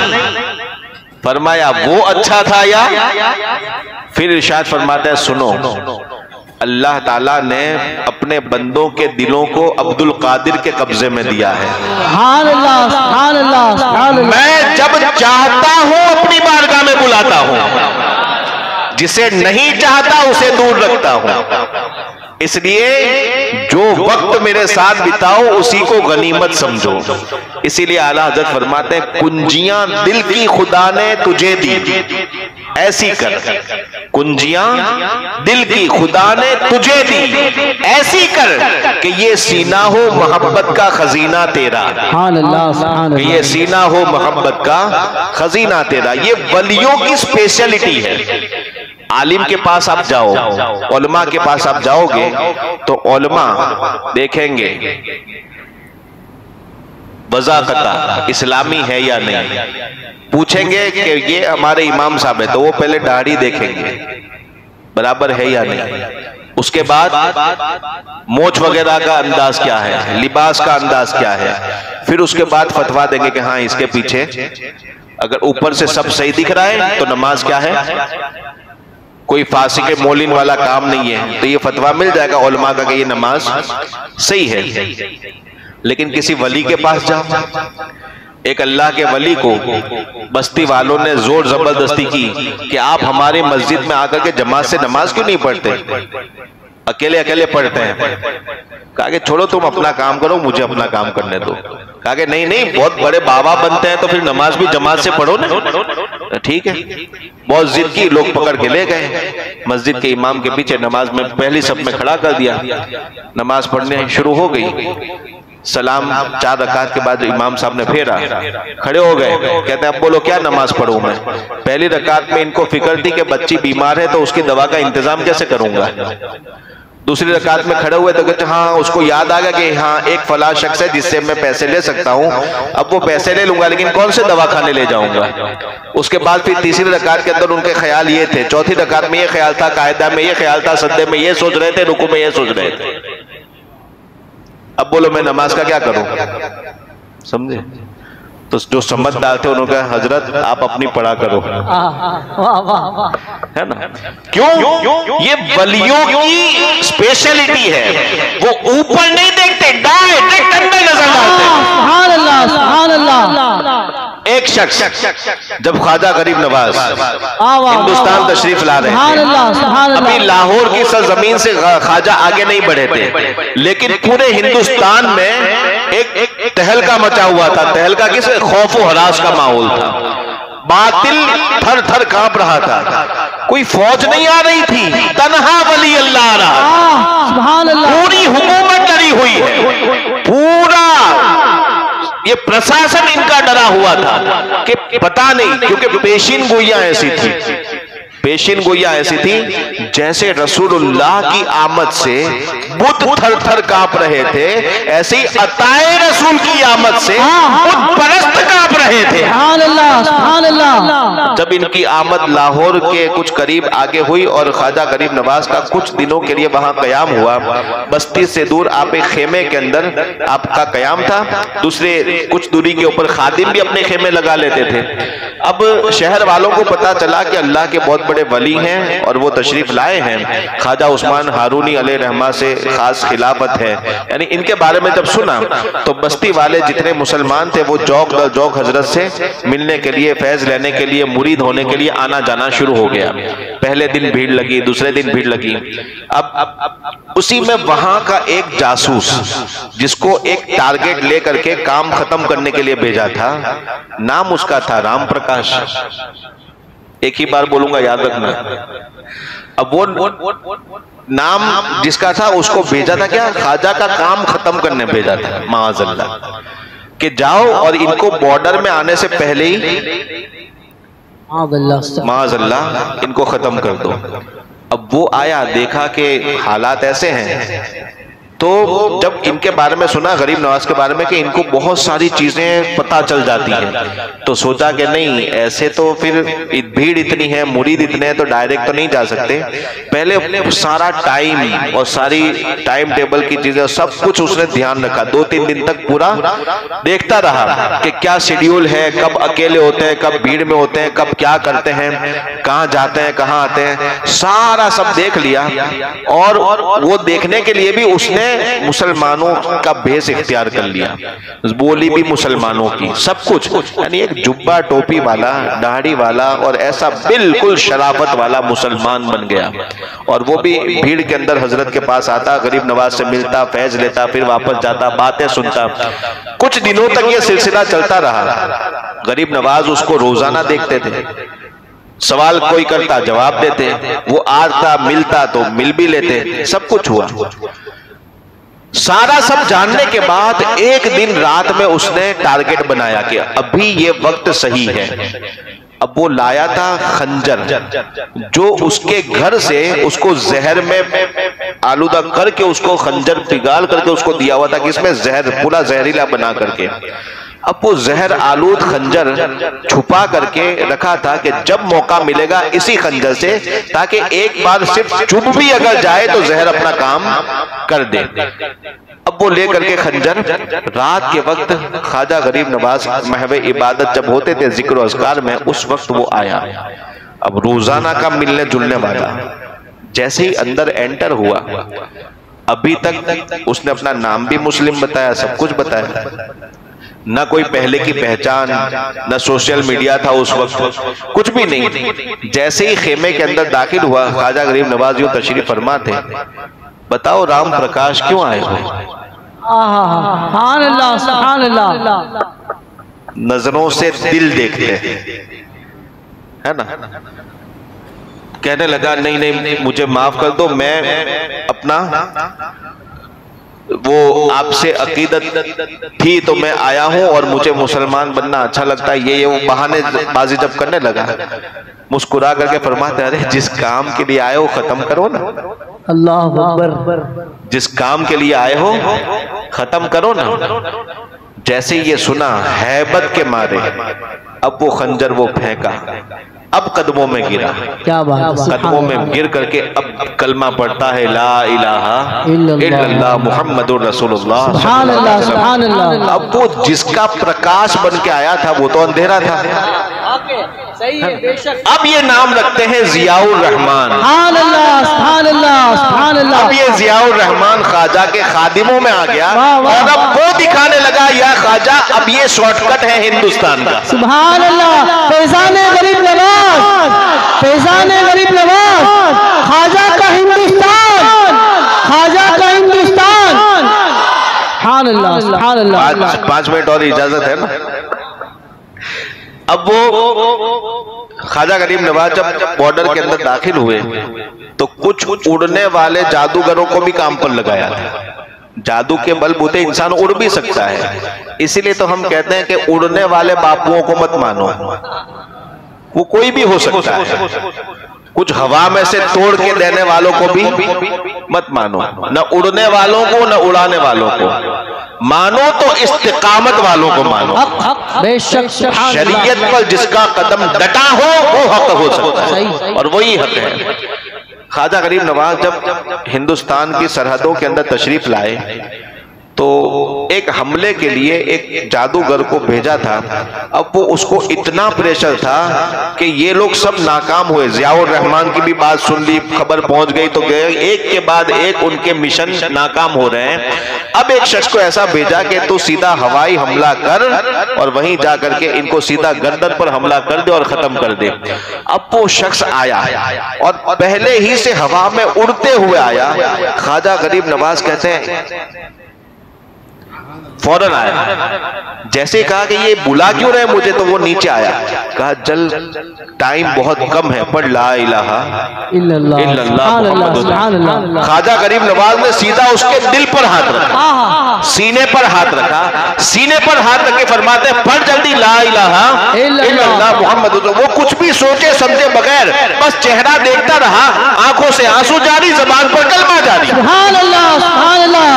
फरमाया वो अच्छा था या? फिर इरशाद फरमाता है, सुनो, अल्लाह ताला ने अपने बंदों के दिलों को अब्दुल कादिर के कब्जे में दिया है। सुभान अल्लाह सुभान अल्लाह सुभान अल्लाह। मैं जब चाहता हूं अपनी बारगाह में बुलाता हूं, जिसे नहीं चाहता उसे दूर रखता हूं। इसलिए जो वक्त मेरे साथ बिताओ उसी को गनीमत समझो। इसीलिए आला हजरत फरमाते हैं, कुंजियां दिल की खुदा ने तुझे दी, ऐसी कर। कुंजियां दिल की खुदा ने तुझे दी, ऐसी कर कि ये सीना हो मोहब्बत का खजीना तेरा। कि ये सीना हो मोहब्बत का खजीना तेरा। ये वलियों की स्पेशलिटी है। आलिम के पास आप जाओ, उलमा के पास आप जाओगे तो उलमा देखेंगे वज़ाक़ता इस्लामी है या नहीं। पूछेंगे कि ये हमारे इमाम साहब है, तो वो पहले दाढ़ी देखेंगे बराबर है या नहीं। उसके बाद मोछ वगैरह का अंदाज क्या है, लिबास का अंदाज क्या है। फिर उसके बाद फतवा देंगे कि हाँ इसके पीछे अगर ऊपर से सब सही दिख रहा है तो नमाज क्या है, कोई फासिक के मोलिन वाला काम नहीं है, तो ये फतवा मिल जाएगा उलमा का कि ये नमाज सही है। लेकिन किसी वली के पास जाओ, एक अल्लाह के वली को बस्ती वालों ने जोर जबरदस्ती की कि आप हमारी मस्जिद में आकर के जमात से नमाज क्यों नहीं पढ़ते, अकेले अकेले पढ़ते हैं। कहा कि छोड़ो तुम अपना काम करो, मुझे अपना काम करने दो। कहा कि नहीं नहीं, बहुत बड़े बाबा बनते हैं तो फिर नमाज भी जमात से पढ़ो ना। ठीक है, बहुत जिद की, लोग पकड़ के ले गए मस्जिद के इमाम के पीछे, नमाज में पहली सब में खड़ा कर दिया। नमाज पढ़ने शुरू हो गई। सलाम 4 रकात के बाद इमाम साहब ने फेरा, खड़े हो गए। कहते हैं अब बोलो क्या नमाज पढ़ूं मैं। पहली रकात में इनको फिक्र थी कि बच्ची बीमार है तो उसकी दवा का इंतजाम कैसे करूंगा। दूसरी रकात में खड़े हुए तो कहते हाँ, उसको याद आ गया कि हाँ एक फला शख्स है जिससे मैं पैसे ले सकता हूँ, अब वो पैसे ले लूंगा लेकिन कौन से दवा खाने ले जाऊंगा। उसके बाद फिर तीसरी रकात के अंदर उनके ख्याल ये थे, चौथी रकात में ये ख्याल था, कायदा में ये ख्याल था, सद्दे में ये सोच रहे थे, रुकू में ये सोच रहे थे। अब बोलो मैं नमाज का क्या करूं। समझे? तो जो समझदार थे उन्होंने कहा हजरत आप अपनी पढ़ा करो, है ना। क्यों? ये वलियों की स्पेशलिटी है, वो ऊपर नहीं देखते, डायरेक्ट अंदर नजर डालते हैं। सुभान अल्लाह सुभान अल्लाह। एक शख्स जब ख्वाजा गरीब नवाज हिंदुस्तान तशरीफ ला रहे थे, अभी लाहौर की सरजमीन से ख्वाजा आगे नहीं बढ़े थे, लेकिन पूरे हिंदुस्तान में एक तहलका मचा हुआ था। तहलका किस? खौफ और हरास का माहौल था। बातिल थर थर कांप रहा था, कोई फौज नहीं आ रही थी, तन्हा वली अल्लाह आ रहा। सुभान अल्लाह। पूरी हुकूमत डरी हुई है, पूरा ये प्रशासन इनका डरा हुआ था कि पता नहीं, क्योंकि पेशिन गोइयां ऐसी थी, पेशिन गोइयां ऐसी थी जैसे रसूलुल्लाह की आमद से बुत थर थर कांप रहे थे, ऐसे ही अताए रसूल की आमद से बुत परस्त कांप रहे थे। सुभान अल्लाह सुभान अल्लाह। जब इनकी आमद लाहौर के कुछ करीब आगे हुई और ख्वाजा गरीब नवाज का कुछ दिनों के लिए वहां कयाम हुआ, बस्ती से दूर आप एक खेमे के अंदर आपका कयाम था, दूसरे कुछ दूरी के ऊपर खादिम भी अपने खेमे लगा लेते थे। अब शहर वालों को पता चला कि अल्लाह के बहुत बड़े वली हैं और वो तशरीफ लाए हैं, ख्वाजा उस्मान हारूनी अलैहि रहमा से खास खिलाफत है, यानी इनके बारे में जब सुना तो बस्ती वाले जितने मुसलमान थे वो जौक दर जौक हजरत से मिलने के लिए, फैज लेने के लिए, मुरीद होने के लिए आना जाना शुरू हो गया। पहले दिन भीड़ लगी, दूसरे दिन भीड़ लगी। अब उसी में वहां का एक जासूस जिसको एक टारगेट लेकर के काम खत्म करने के लिए भेजा था, नाम उसका था राम प्रकाश। एक ही बार बोलूंगा, याद रखना। अब वो नाम जिसका था उसको भेजा था क्या, ख्वाजा का काम खत्म करने भेजा था माअज़ल्लाह, कि जाओ और इनको बॉर्डर में आने से पहले ही माअज़ल्लाह इनको खत्म कर दो। अब वो आया, देखा कि हालात ऐसे हैं, तो जब इनके बारे में सुना, गरीब नवाज के बारे में, कि इनको बहुत सारी चीजें पता चल जाती हैं, तो सोचा कि नहीं, ऐसे तो फिर भीड़ इतनी है, मुरीद इतने हैं, तो डायरेक्ट तो नहीं जा सकते। पहले सारा टाइम और सारी टाइम टेबल की चीजें सब कुछ उसने ध्यान रखा। 2-3 दिन तक पूरा देखता रहा कि क्या शेड्यूल है, कब अकेले होते हैं, कब भीड़ में होते हैं, कब क्या करते हैं, कहाँ जाते हैं, कहाँ आते हैं, सारा सब देख लिया। और वो देखने के लिए भी उसने मुसलमानों का भेष इख्तियार कर लिया, बोली भी मुसलमानों की, सब कुछ, यानी एक जुब्बा टोपी वाला, दाढ़ी वाला और ऐसा बिल्कुल शराफत वाला मुसलमान बन गया। और वो भी भीड़ के अंदर हजरत के पास आता, गरीब नवाज से मिलता, फैज लेता, फिर वापस जाता, बातें सुनता। कुछ दिनों तक ये सिलसिला चलता रहा। गरीब नवाज उसको रोजाना देखते थे, सवाल कोई करता जवाब देते, वो आता मिलता तो मिल भी लेते, सब कुछ हुआ। सारा सब जानने के बाद एक दिन रात में उसने टारगेट बनाया कि अभी ये वक्त सही है। अब वो लाया था खंजर, जो उसके घर से उसको जहर में आलूदा करके, उसको खंजर पिघाल करके उसको दिया हुआ था कि इसमें जहर, पूरा जहरीला बना करके। अब वो जहर आलूद खंजर छुपा करके रखा था कि जब मौका मिलेगा इसी खंजर से, ताकि एक बार सिर्फ चुप भी अगर जाए तो जहर अपना काम कर दे। अब वो लेकर के खंजर रात के वक्त ख्वाजा गरीब नवाज महवे इबादत जब होते थे जिक्र और अज़कार में, उस वक्त वो आया। अब रोजाना का मिलने जुलने वाला, जैसे ही अंदर एंटर हुआ, अभी तक उसने अपना नाम भी मुस्लिम बताया, सब कुछ बताया, न कोई पहले की पहचान, न सोशल मीडिया था उस वक्त, कुछ भी नहीं। जैसे ही खेमे के अंदर दाखिल हुआ, ख्वाजा गरीब नवाज यूं तशरीफ फरमा थे, बताओ राम प्रकाश क्यों आए हो? सुभान अल्लाह। नजरों से दिल देखते है ना। कहने लगा नहीं नहीं मुझे माफ कर दो, मैं अपना वो आपसे अकीदत थी तो मैं आया हूं और मुझे मुसलमान बनना अच्छा लगता है, ये वो बहाने बाजी जब करने लगा, मुस्कुरा करके फरमाते अरे जिस काम के लिए आए हो खत्म करो ना। अल्लाह अकबर। जिस काम के लिए आए हो खत्म करो ना। जैसे ये सुना, हैबत के मारे अब वो खंजर वो फेंका, अब कदमों में गिरा, क्या बात, कदमों में गिर करके अब कलमा पढ़ता है, ला इलाहा इल्लल्लाह मुहम्मदुर रसूलुल्लाह। सुभान अल्लाह, सुभान अल्लाह। अब वो जिसका प्रकाश बन के आया था वो तो अंधेरा था। सही है, बेशक। अब ये नाम रखते हैं जियाउर रहमान। सुभान अल्लाह, सुभान अल्लाह, सुभान अल्लाह। अब ये जियाउर रहमान ख्वाजा के खादिमों में आ गया और अब वो दिखाने लगा, या ख्वाजा अब ये शॉर्टकट है हिंदुस्तान का। सुभान अल्लाह। फैजाने गरीब नवाज, फैजाने गरीब नवाज, ख्वाजा का हिंदुस्तान, ख्वाजा का हिंदुस्तान। सुभान अल्लाह, सुभान अल्लाह। 5 मिनट और इजाजत है ना। अब वो ख्वाजा गरीब नवाज जब बॉर्डर के अंदर दाखिल हुए तो कुछ उड़ने वाले जादूगरों को भी काम पर लगाया था। जादू के बलबूते इंसान उड़ भी सकता है, इसीलिए तो हम कहते हैं कि उड़ने वाले बापुओं को मत मानो, वो कोई भी हो सकता है। कुछ हवा में से तोड़ के देने वालों को भी मत मानो, न उड़ने वालों को न उड़ाने वालों को मानो, तो इस्तिकामत वालों को मानो। बेशक शरीयत पर जिसका कदम डटा हो वो हक हो सकता है, और वही हक है। ख्वाजा गरीब नवाज जब हिंदुस्तान की सरहदों के अंदर तशरीफ लाए तो एक हमले के लिए एक जादूगर को भेजा था। अब वो उसको इतना प्रेशर था कि ये लोग सब नाकाम हुए। जियाउर रहमान की भी बात सुन ली, खबर पहुंच गई तो गए, एक के बाद एक उनके मिशन नाकाम हो रहे हैं। अब एक शख्स को ऐसा भेजा कि तू सीधा हवाई हमला कर और वहीं जा करके इनको सीधा गर्दन पर हमला कर दे और खत्म कर दे। अब वो शख्स आया और पहले ही से हवा में उड़ते हुए आया। ख्वाजा गरीब नवाज कहते हैं फौरन आया। जैसे ही कहा कि ये बुला क्यों रहे मुझे, तो वो नीचे आया, कहा चल टाइम बहुत कम है, पर ला इलाहा इल्लल्लाह मुहम्मदुर। ख्वाजा गरीब नवाज ने सीधा उसके दिल पर हाथ रखा, सीने पर हाथ रखा, सीने पर हाथ रख के फरमाते पढ़ जल्दी ला इलाहा इल्लल्लाह मुहम्मदुर। वो कुछ भी सोचे समझे बगैर बस चेहरा देखता रहा, आंखों से आंसू जारी, जबान पर कलमा जारी। सुभान अल्लाह, सुभान अल्लाह।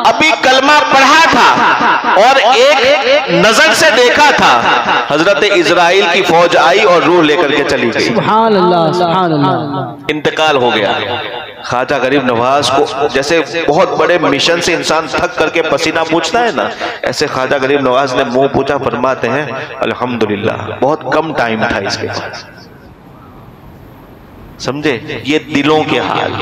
अभी कलमा पढ़ा था और एक नजर से देखा था, हजरत इजराइल की फौज आई और रूह लेकर के चली गई। सुभान अल्लाह, सुभान अल्लाह। इंतकाल हो गया। ख्वाजा गरीब नवाज को जैसे बहुत बड़े मिशन से इंसान थक करके पसीना पूछता है ना, ऐसे ख्वाजा गरीब नवाज ने मुंह पूछा, फरमाते हैं अल्हम्दुलिल्लाह, बहुत कम टाइम था इसके पास। समझे, ये दिलों के हाल।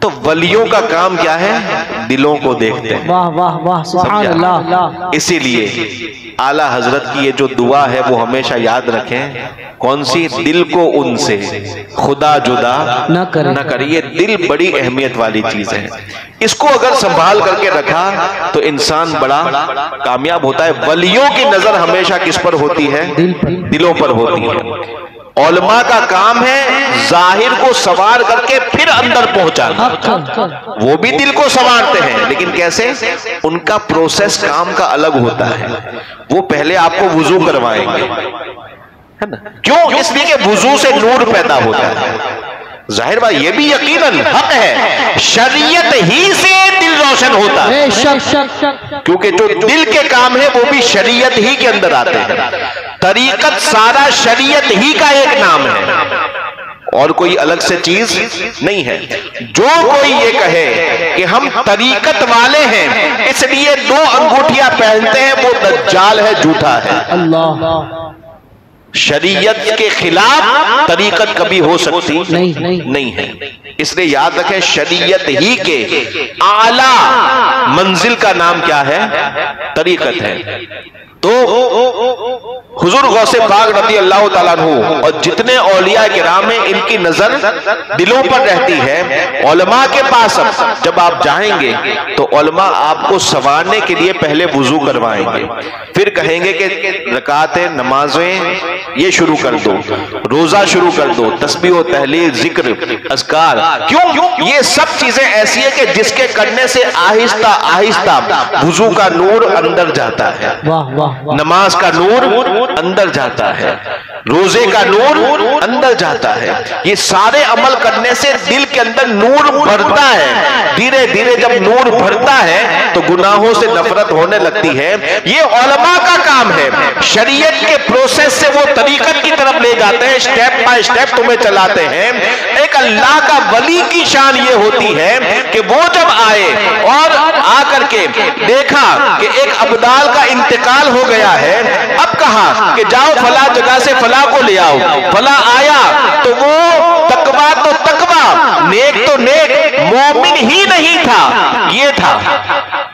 तो वलियों का काम क्या है, दिलों को देखते हैं। वाह वाह वाह, सुभान अल्लाह। इसीलिए आला हजरत की ये जो दुआ है वो हमेशा याद रखें। कौन सी? दिल को उनसे खुदा जुदा न करे। ये दिल बड़ी अहमियत वाली चीज है। इसको अगर संभाल करके रखा तो इंसान बड़ा कामयाब होता है। वलियों की नजर हमेशा किस पर होती है? दिलों पर होती है। उलमा का काम है जाहिर को सवार करके फिर अंदर पहुंचाना। वो भी दिल को संवारते हैं, लेकिन कैसे? उनका प्रोसेस काम का अलग होता है। वो पहले आपको वुजू करवाएंगे, है ना? क्यों? इसलिए कि वुजू से नूर पैदा होता है। जाहिर बात ये भी यकीनन हक है, शरीयत ही से दिल रोशन होता है, क्योंकि जो दिल के काम है वो भी शरीयत ही के अंदर आते हैं। तरीकत सारा शरीयत ही का एक नाम है और कोई अलग से चीज नहीं है। जो कोई ये कहे कि हम तरीकत वाले हैं इसलिए 2 अंगूठियां पहनते हैं, वो दज्जाल है, झूठा है। अल्लाह। शरीयत के खिलाफ तरीकत कभी हो सकती नहीं है। इसलिए याद रखें, शरीयत ही के आला मंजिल का नाम क्या है? तरीकत है। तो हुजूर गौसे पाक रज़ी अल्लाह ताला अन्हु और जितने औलिया किराम हैं, इनकी नजर दिलों पर रहती है। उलमा के पास अब जब आप जाएंगे तो उलमा आपको संवारने के लिए पहले वुजू करवाएंगे, फिर कहेंगे कि रकातें, नमाजें ये शुरू कर दो, रोजा शुरू कर दो, तस्बीह, तहलील, जिक्र, अज़कार। क्यों? ये सब चीजें ऐसी है कि जिसके करने से आहिस्ता आहिस्ता वुजू का नूर अंदर जाता है, नमाज का नूर अंदर जाता है, रोजे का नूर अंदर जाता है। ये सारे अमल करने से दिल के अंदर नूर भरता है। धीरे धीरे जब नूर भरता है तो गुनाहों से नफरत होने लगती है। ये उलमा का काम है। शरीयत के प्रोसेस से वो तरीकत की तरफ ले जाते हैं, स्टेप बाय स्टेप तुम्हें चलाते हैं। एक अल्लाह का वली की शान ये होती है कि वो जब आए और आकर के देखा कि एक अब्दाल का इंतकाल हो गया है, अब कहा कि जाओ फला जगह से फला को ले आओ। फला आया तो वो तकवा तो तकवा, नेक तो नेक, मोमिन ही नहीं था, ये था।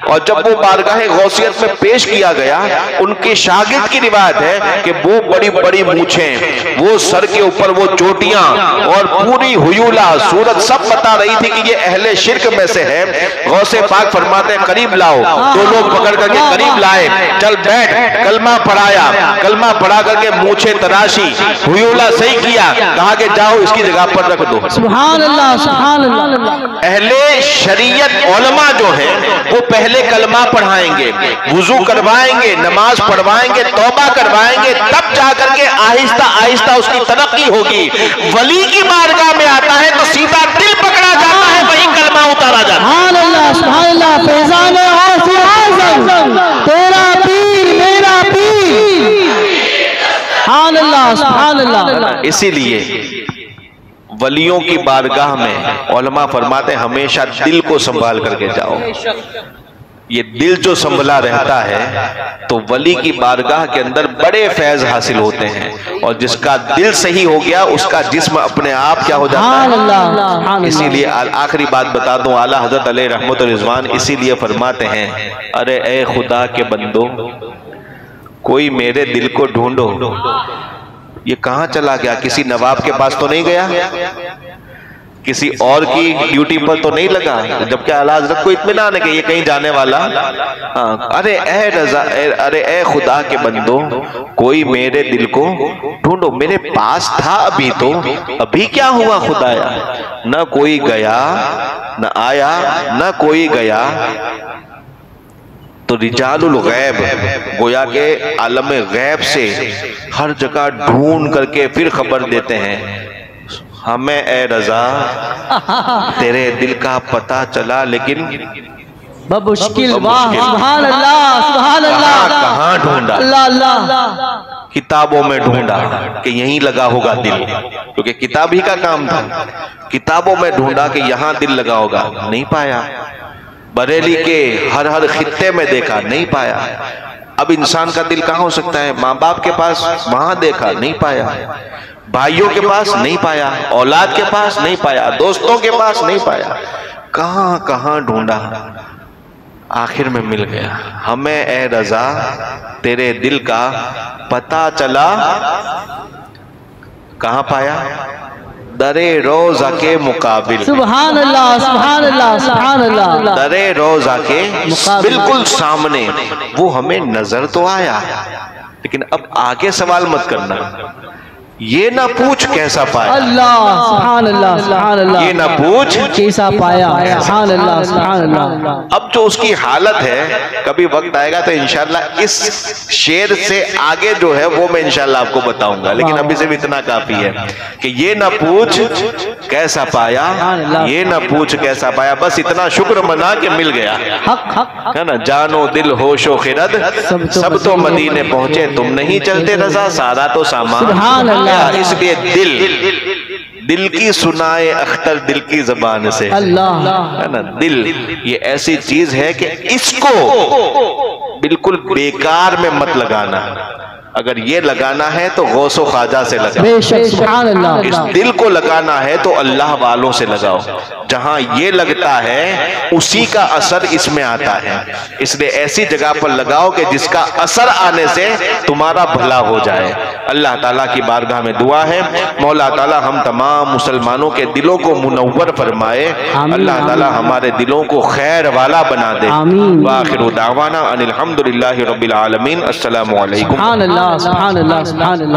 और जब वो बारगाह गौसियत में पेश किया गया, उनके शागिर्द की रिवायत है कि वो बड़ी बड़ी मूछें, वो सर के ऊपर वो चोटियां और पूरी हुयूला सूरत सब बता रही थी कि ये अहले शिर्क में से है। गौसे पाक फरमाते हैं करीब लाओ। 2 लोग पकड़ करके करीब लाए, चल बैठ, कलमा पढ़ाया, कलमा पढ़ा करके मूछे तराशी, हुयूला सही किया, कहा कि जाओ इसकी जगह पर रख दो। सुभान अल्लाह, सुभान अल्लाह। अहले शरीयत उलमा जो है वो पहले कलमा पढ़ाएंगे, वुजू करवाएंगे, नमाज पढ़वाएंगे, तौबा करवाएंगे, तब जाकर के आहिस्ता आहिस्ता उसकी तरक्की होगी। वली की बारगाह में आता है तो सीधा दिल पकड़ा जाता है, वही कलमा उतारा जाता है। सुभान अल्लाह, सुभान अल्लाह। फैजान गौसे आज़म तेरा पीर मेरा पीर। सुभान अल्लाह, सुभान अल्लाह। इसीलिए वलियों की बारगाह में उलमा फरमाते हमेशा दिल को संभाल करके जाओ। ये दिल जो संभला रहता है तो वली की बारगाह के अंदर बड़े फैज हासिल होते हैं, और जिसका दिल सही हो गया उसका जिस्म अपने आप क्या हो जाता है। इसीलिए आखिरी बात बता दूं, आला हजरत अलैहि रहमत व रिज़वान इसीलिए फरमाते हैं, अरे ए खुदा के बंदो, कोई मेरे दिल को ढूंढो। ये कहां चला गया? किसी नवाब के पास तो नहीं गया? किसी और की ड्यूटी पर तो नहीं लगा, जबकि आला हज़रत को इत्मीनान है कि ये कहीं जाने वाला। हाँ, अरे ए रजा, अरे ए खुदा के बंदो, कोई मेरे दिल को ढूंढो, मेरे पास था अभी, तो अभी क्या हुआ खुदाया? न कोई गया न आया, न कोई गया। तो रिजालुल गैब, गोया के आलम गैब से हर जगह ढूंढ करके फिर खबर देते हैं हमें, ए रजा तेरे दिल का पता चला, लेकिन मुश्किल। वाह, सुभान अल्लाह, सुभान अल्लाह। कहाँ ढूंढा? अल्लाह अल्लाह। किताबों में ढूंढा कि यहीं लगा होगा दिल, क्योंकि किताब ही का काम था। किताबों में ढूंढा कि यहाँ दिल लगा होगा, नहीं पाया। बरेली के हर खित्ते में देखा, नहीं पाया। अब इंसान का दिल कहाँ हो सकता है? माँ बाप के पास, वहां देखा, नहीं पाया। भाइयों के पास नहीं पाया, औलाद के पास नहीं पाया, दोस्तों के पास नहीं पाया। कहां कहां ढूंढा, आखिर में मिल गया। हमें ए रजा तेरे दिल का पता चला। कहां पाया? दरे रोजा के मुकाबिल। सुभान अल्लाह, सुभान अल्लाह, सुभान अल्लाह। दरे रोजा के बिल्कुल सामने वो हमें नजर तो आया, लेकिन अब आगे सवाल मत करना, ये ना पूछ कैसा पाया। अल्लाह, सुभान अल्लाह, सुभान अल्लाह। ये ना पूछ कैसा पाया, सुभान अल्लाह, सुभान अल्लाह। अब जो उसकी हालत है, कभी वक्त आएगा तो इंशाल्लाह इस शेर से आगे जो है वो मैं इंशाल्लाह आपको बताऊंगा, लेकिन अभी सिर्फ इतना काफी है कि ये ना पूछ कैसा पाया, ये ना पूछ कैसा पाया, बस इतना शुक्र मना के मिल गया, है ना। जानो दिल होशो खिरद सब तो मदीने पहुंचे, तुम नहीं चलते रजा सारा तो सामान। इसलिए दिल की सुनाए अख्तर दिल की जबान से, अल्लाह, है ना। दिल ये ऐसी चीज है कि इसको बिल्कुल बेकार में मत लगाना। अगर ये लगाना है तो गौसो ख्वाजा से लगाओ। इस दिल को लगाना है तो अल्लाह वालों से लगाओ। जहां ये लगता है उसी का असर इसमें आता है, इसलिए ऐसी जगह पर लगाओ कि जिसका असर आने से तुम्हारा भला हो जाए। अल्लाह ताला की बारगाह में दुआ है, मौला ताला हम तमाम मुसलमानों के दिलों को मुनव्वर फरमाए। अल्लाह ताला हमारे दिलों को खैर वाला बना दे। वाखिरु दावाना अनिल हम्दुलिल्लाहि रब्बिल आलमीन। अस्सलामु अलैकुम। सुभान अल्लाह, सुभान अल्लाह, सुभान अल्लाह।